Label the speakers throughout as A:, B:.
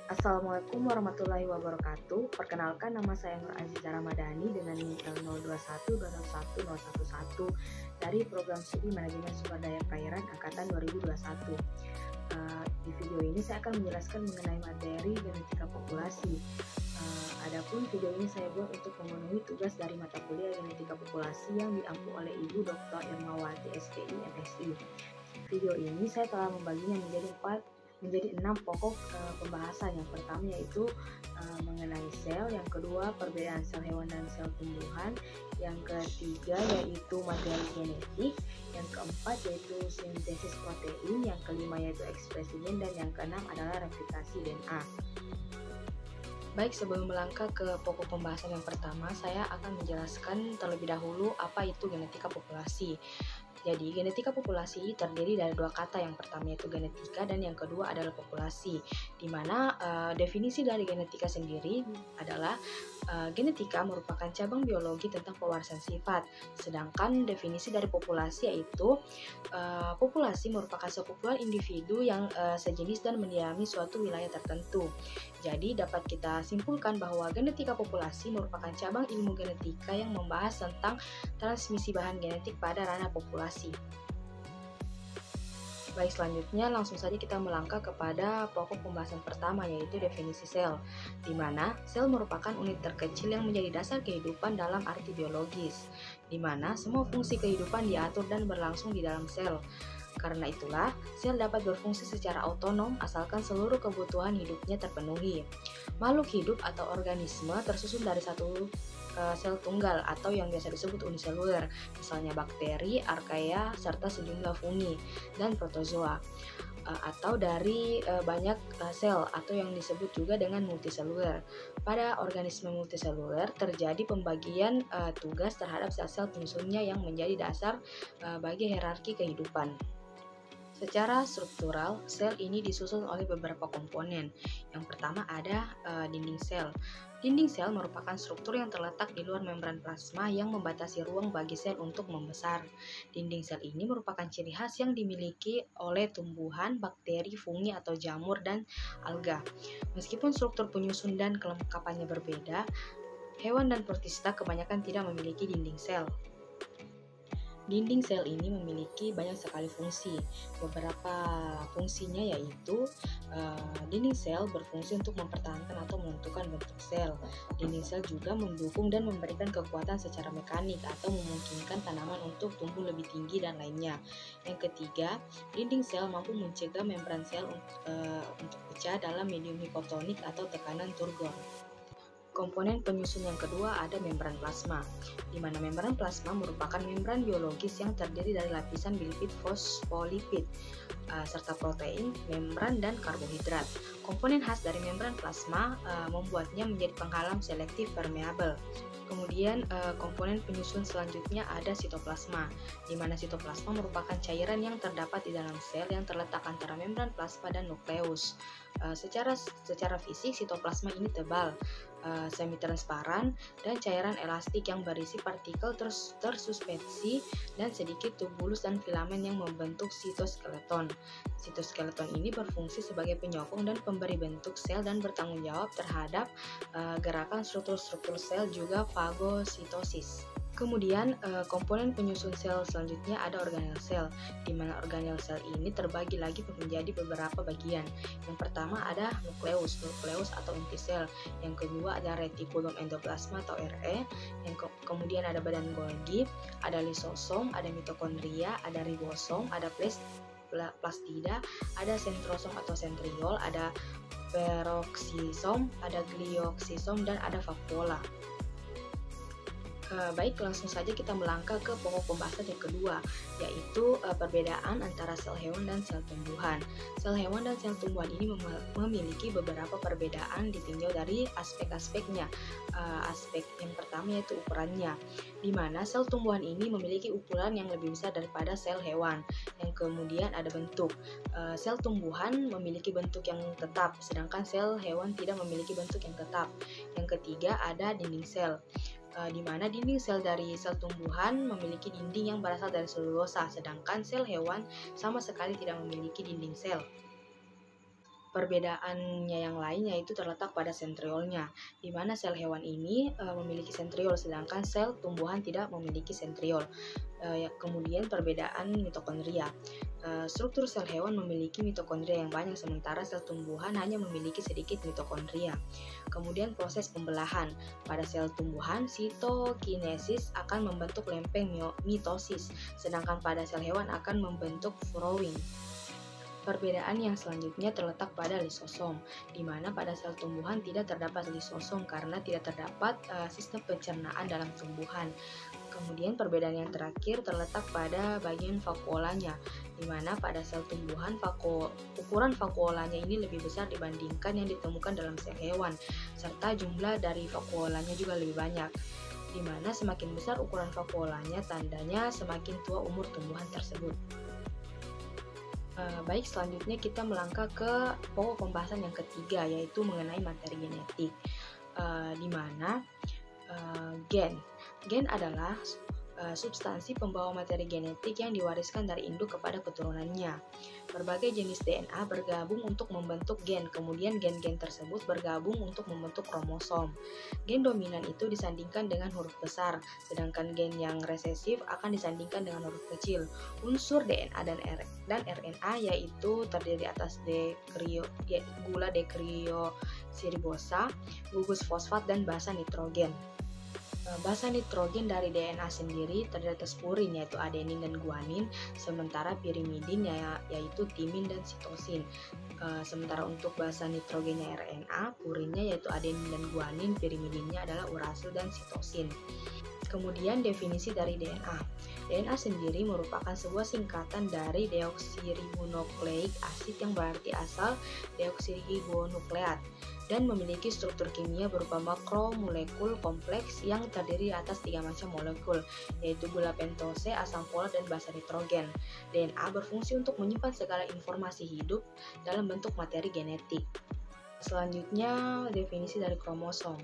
A: Assalamualaikum warahmatullahi wabarakatuh. Perkenalkan, nama saya Nur Aziza Ramadhani dengan NIM 0212010111 dari Program Studi Manajemen Sumber Daya Perairan Angkatan 2021. Di video ini saya akan menjelaskan mengenai materi genetika populasi. Adapun video ini saya buat untuk memenuhi tugas dari mata kuliah genetika populasi yang diampu oleh Ibu Dr. Irmawati SPI MSI. Video ini saya telah membaginya menjadi 6 pokok pembahasan. Yang pertama yaitu mengenai sel, yang kedua perbedaan sel hewan dan sel tumbuhan, yang ketiga yaitu materi genetik, yang keempat yaitu sintesis protein, yang kelima yaitu ekspresi gen, dan yang keenam adalah replikasi DNA. Baik, sebelum melangkah ke pokok pembahasan yang pertama, saya akan menjelaskan terlebih dahulu apa itu genetika populasi. Jadi, genetika populasi terdiri dari dua kata, yang pertama yaitu genetika dan yang kedua adalah populasi. Di mana definisi dari genetika sendiri adalah genetika merupakan cabang biologi tentang pewarisan sifat. Sedangkan definisi dari populasi yaitu populasi merupakan sekumpulan individu yang sejenis dan mendiami suatu wilayah tertentu. Jadi dapat kita simpulkan bahwa genetika populasi merupakan cabang ilmu genetika yang membahas tentang transmisi bahan genetik pada ranah populasi. Baik, selanjutnya langsung saja kita melangkah kepada pokok pembahasan pertama, yaitu definisi sel, di mana sel merupakan unit terkecil yang menjadi dasar kehidupan dalam arti biologis, di mana semua fungsi kehidupan diatur dan berlangsung di dalam sel. Karena itulah, sel dapat berfungsi secara otonom asalkan seluruh kebutuhan hidupnya terpenuhi. Makhluk hidup atau organisme tersusun dari satu sel tunggal atau yang biasa disebut uniseluler, misalnya bakteri, archaea, serta sejumlah fungi dan protozoa, atau dari banyak sel atau yang disebut juga dengan multiseluler. Pada organisme multiseluler terjadi pembagian tugas terhadap sel-sel penyusunnya yang menjadi dasar bagi hierarki kehidupan. Secara struktural, sel ini disusun oleh beberapa komponen. Yang pertama ada dinding sel. Dinding sel merupakan struktur yang terletak di luar membran plasma yang membatasi ruang bagi sel untuk membesar. Dinding sel ini merupakan ciri khas yang dimiliki oleh tumbuhan, bakteri, fungi atau jamur, dan alga. Meskipun struktur penyusun dan kelengkapannya berbeda, hewan dan protista kebanyakan tidak memiliki dinding sel. Dinding sel ini memiliki banyak sekali fungsi. Beberapa fungsinya yaitu dinding sel berfungsi untuk mempertahankan atau menentukan bentuk sel. Dinding sel juga mendukung dan memberikan kekuatan secara mekanik atau memungkinkan tanaman untuk tumbuh lebih tinggi dan lainnya. Yang ketiga, dinding sel mampu mencegah membran sel untuk pecah dalam medium hipotonik atau tekanan turgor. Komponen penyusun yang kedua ada membran plasma, di mana membran plasma merupakan membran biologis yang terdiri dari lapisan bilipid fosfolipid, serta protein, membran, dan karbohidrat. Komponen khas dari membran plasma membuatnya menjadi penghalang selektif permeabel. Kemudian komponen penyusun selanjutnya ada sitoplasma, di mana sitoplasma merupakan cairan yang terdapat di dalam sel yang terletak antara membran plasma dan nukleus. Secara fisik, sitoplasma ini tebal, semi-transparan, dan cairan elastik yang berisi partikel tersuspensi dan sedikit tubulus dan filamen yang membentuk sitoskeleton. Sitoskeleton ini berfungsi sebagai penyokong dan pemberi bentuk sel dan bertanggung jawab terhadap gerakan struktur-struktur sel juga fagositosis. Kemudian komponen penyusun sel selanjutnya ada organel sel, di mana organel sel ini terbagi lagi menjadi beberapa bagian. Yang pertama ada nukleus atau inti sel. Yang kedua ada retikulum endoplasma atau RE. Kemudian ada badan Golgi, ada lisosom, ada mitokondria, ada ribosom, ada plastida, ada sentrosom atau sentriol, ada peroksisom, ada glioksisom, dan ada vakuola. Baik, langsung saja kita melangkah ke pokok pembahasan yang kedua, yaitu perbedaan antara sel hewan dan sel tumbuhan. Sel hewan dan sel tumbuhan ini memiliki beberapa perbedaan ditinjau dari aspek-aspeknya. Aspek yang pertama yaitu ukurannya, di mana sel tumbuhan ini memiliki ukuran yang lebih besar daripada sel hewan. Yang kemudian ada bentuk. Sel tumbuhan memiliki bentuk yang tetap, sedangkan sel hewan tidak memiliki bentuk yang tetap. Yang ketiga ada dinding sel, di mana dinding sel dari sel tumbuhan memiliki dinding yang berasal dari selulosa, sedangkan sel hewan sama sekali tidak memiliki dinding sel. Perbedaannya yang lain yaitu terletak pada sentriolnya, di mana sel hewan ini memiliki sentriol, sedangkan sel tumbuhan tidak memiliki sentriol. Kemudian perbedaan mitokondria. Struktur sel hewan memiliki mitokondria yang banyak, sementara sel tumbuhan hanya memiliki sedikit mitokondria. Kemudian proses pembelahan. Pada sel tumbuhan, sitokinesis akan membentuk lempeng mitosis, sedangkan pada sel hewan akan membentuk furowing. Perbedaan yang selanjutnya terletak pada lisosom, di mana pada sel tumbuhan tidak terdapat lisosom karena tidak terdapat sistem pencernaan dalam tumbuhan. Kemudian perbedaan yang terakhir terletak pada bagian vakuolanya, di mana pada sel tumbuhan ukuran vakuolanya ini lebih besar dibandingkan yang ditemukan dalam sel hewan, serta jumlah dari vakuolanya juga lebih banyak, di mana semakin besar ukuran vakuolanya tandanya semakin tua umur tumbuhan tersebut. Baik, selanjutnya kita melangkah ke pokok pembahasan yang ketiga, yaitu mengenai materi genetik, di mana gen adalah substansi pembawa materi genetik yang diwariskan dari induk kepada keturunannya. Berbagai jenis DNA bergabung untuk membentuk gen, kemudian gen-gen tersebut bergabung untuk membentuk kromosom. Gen dominan itu disandingkan dengan huruf besar, sedangkan gen yang resesif akan disandingkan dengan huruf kecil. Unsur DNA dan RNA yaitu terdiri atas gula dekriosiribosa, gugus fosfat, dan basa nitrogen. Basa nitrogen dari DNA sendiri terdiri atas purin yaitu adenin dan guanin, sementara pirimidin yaitu timin dan sitosin. Sementara untuk basa nitrogennya RNA, purinnya yaitu adenin dan guanin, pirimidinnya adalah urasil dan sitosin. Kemudian definisi dari DNA. DNA sendiri merupakan sebuah singkatan dari deoksiribonukleik asid yang berarti asal deoksiribonukleat, dan memiliki struktur kimia berupa makromolekul kompleks yang terdiri atas 3 macam molekul, yaitu gula pentose, asam folat, dan basa nitrogen. DNA berfungsi untuk menyimpan segala informasi hidup dalam bentuk materi genetik. Selanjutnya, definisi dari kromosom,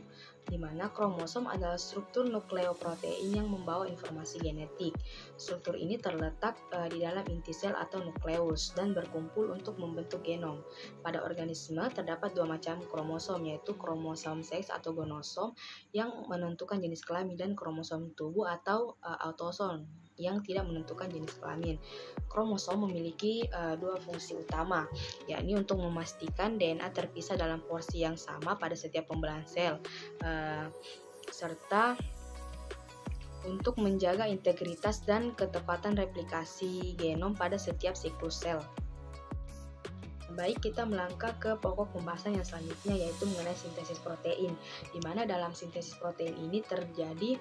A: di mana kromosom adalah struktur nukleoprotein yang membawa informasi genetik. Struktur ini terletak di dalam inti sel atau nukleus dan berkumpul untuk membentuk genom. Pada organisme terdapat 2 macam kromosom, yaitu kromosom seks atau gonosom yang menentukan jenis kelamin, dan kromosom tubuh atau autosom yang tidak menentukan jenis kelamin. Kromosom memiliki 2 fungsi utama, yakni untuk memastikan DNA terpisah dalam porsi yang sama pada setiap pembelahan sel, serta untuk menjaga integritas dan ketepatan replikasi genom pada setiap siklus sel. Baik, kita melangkah ke pokok pembahasan yang selanjutnya, yaitu mengenai sintesis protein, di mana dalam sintesis protein ini terjadi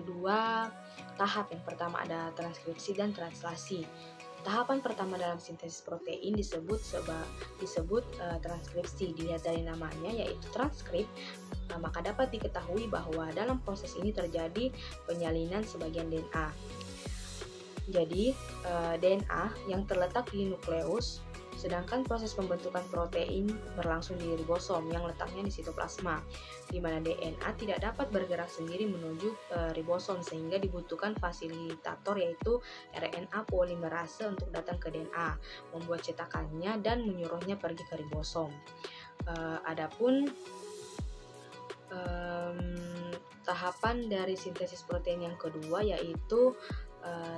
A: 2 tahap. Yang pertama ada transkripsi dan translasi. Tahapan pertama dalam sintesis protein disebut transkripsi. Dilihat dari namanya yaitu transkrip, maka dapat diketahui bahwa dalam proses ini terjadi penyalinan sebagian DNA. Jadi DNA yang terletak di nukleus, sedangkan proses pembentukan protein berlangsung di ribosom yang letaknya di sitoplasma, di mana DNA tidak dapat bergerak sendiri menuju ribosom, sehingga dibutuhkan fasilitator yaitu RNA polimerase untuk datang ke DNA, membuat cetakannya dan menyuruhnya pergi ke ribosom. Adapun tahapan dari sintesis protein yang kedua yaitu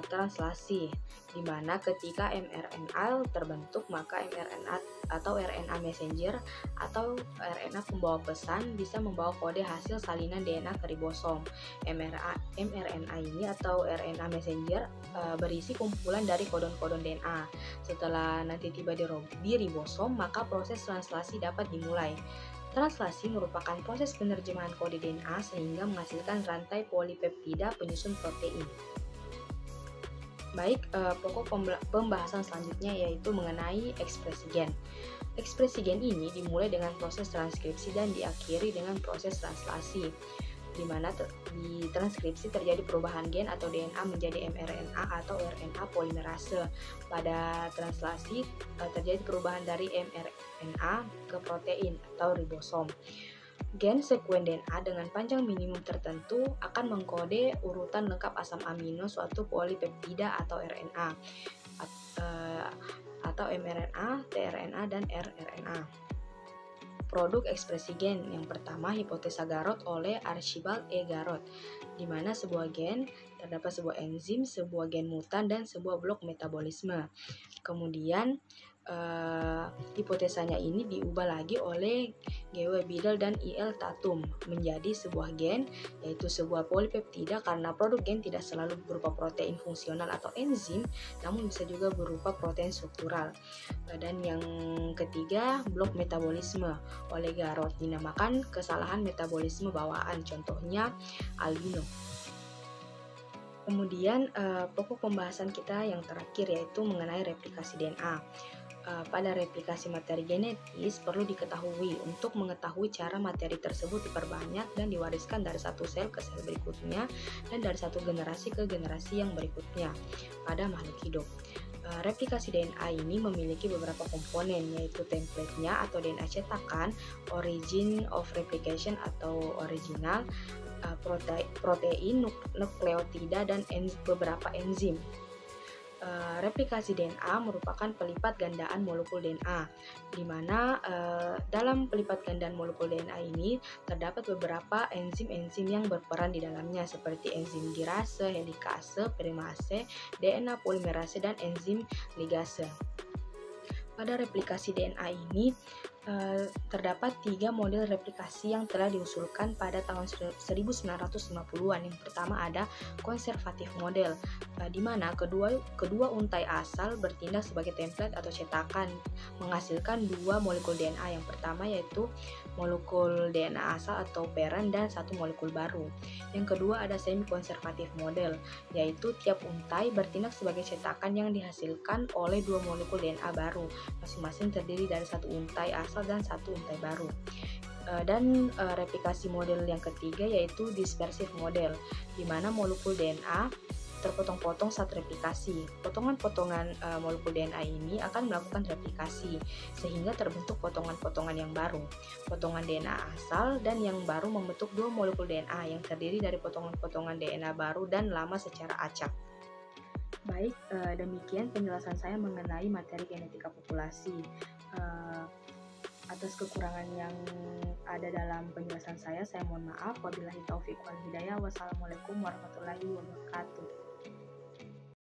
A: translasi, di mana ketika mRNA terbentuk, maka mRNA atau RNA messenger atau RNA pembawa pesan bisa membawa kode hasil salinan DNA ke ribosom. mRNA ini atau RNA messenger berisi kumpulan dari kodon-kodon DNA. Setelah nanti tiba di ribosom, maka proses translasi dapat dimulai. Translasi merupakan proses penerjemahan kode DNA sehingga menghasilkan rantai polipeptida penyusun protein. Baik, pokok pembahasan selanjutnya yaitu mengenai ekspresi gen. Ekspresi gen ini dimulai dengan proses transkripsi dan diakhiri dengan proses translasi, di mana di transkripsi terjadi perubahan gen atau DNA menjadi mRNA atau RNA polimerase. Pada translasi terjadi perubahan dari mRNA ke protein atau ribosom. Gen sekuen DNA dengan panjang minimum tertentu akan mengkode urutan lengkap asam amino suatu polipeptida atau RNA atau mRNA, tRNA, dan rRNA. Produk ekspresi gen yang pertama hipotesa Garrod oleh Archibald E. Garrod, di mana sebuah gen terdapat sebuah enzim, sebuah gen mutan, dan sebuah blok metabolisme. Kemudian hipotesanya ini diubah lagi oleh G.W. Biddle dan I.L. Tatum menjadi sebuah gen, yaitu sebuah polipeptida, karena produk gen tidak selalu berupa protein fungsional atau enzim, namun bisa juga berupa protein struktural. Dan yang ketiga, blok metabolisme oleh Garrod, dinamakan kesalahan metabolisme bawaan, contohnya albino. Kemudian pokok pembahasan kita yang terakhir yaitu mengenai replikasi DNA. Pada replikasi materi genetis perlu diketahui untuk mengetahui cara materi tersebut diperbanyak dan diwariskan dari satu sel ke sel berikutnya dan dari satu generasi ke generasi yang berikutnya pada makhluk hidup. Replikasi DNA ini memiliki beberapa komponen, yaitu template-nya atau DNA cetakan, origin of replication atau original, protein, nukleotida, dan beberapa enzim. Replikasi DNA merupakan pelipat gandaan molekul DNA, di mana dalam pelipat gandaan molekul DNA ini terdapat beberapa enzim-enzim yang berperan di dalamnya, seperti enzim girase, helikase, primase, DNA polimerase, dan enzim ligase. Pada replikasi DNA ini terdapat 3 model replikasi yang telah diusulkan pada tahun 1950-an. Yang pertama ada konservatif model, di mana kedua untai asal bertindak sebagai template atau cetakan, menghasilkan 2 molekul DNA. Yang pertama yaitu molekul DNA asal atau parent dan 1 molekul baru. Yang kedua ada semi konservatif model, yaitu tiap untai bertindak sebagai cetakan yang dihasilkan oleh 2 molekul DNA baru, masing-masing terdiri dari 1 untai asal dan 1 untai baru. Dan replikasi model yang ketiga yaitu dispersif model, di mana molekul DNA terpotong-potong saat replikasi. Potongan-potongan molekul DNA ini akan melakukan replikasi sehingga terbentuk potongan-potongan yang baru. Potongan DNA asal dan yang baru membentuk 2 molekul DNA yang terdiri dari potongan-potongan DNA baru dan lama secara acak. Baik, demikian penjelasan saya mengenai materi genetika populasi. Atas kekurangan yang ada dalam penjelasan saya mohon maaf. Wabillahi taufiq wal hidayah. Wassalamualaikum warahmatullahi wabarakatuh.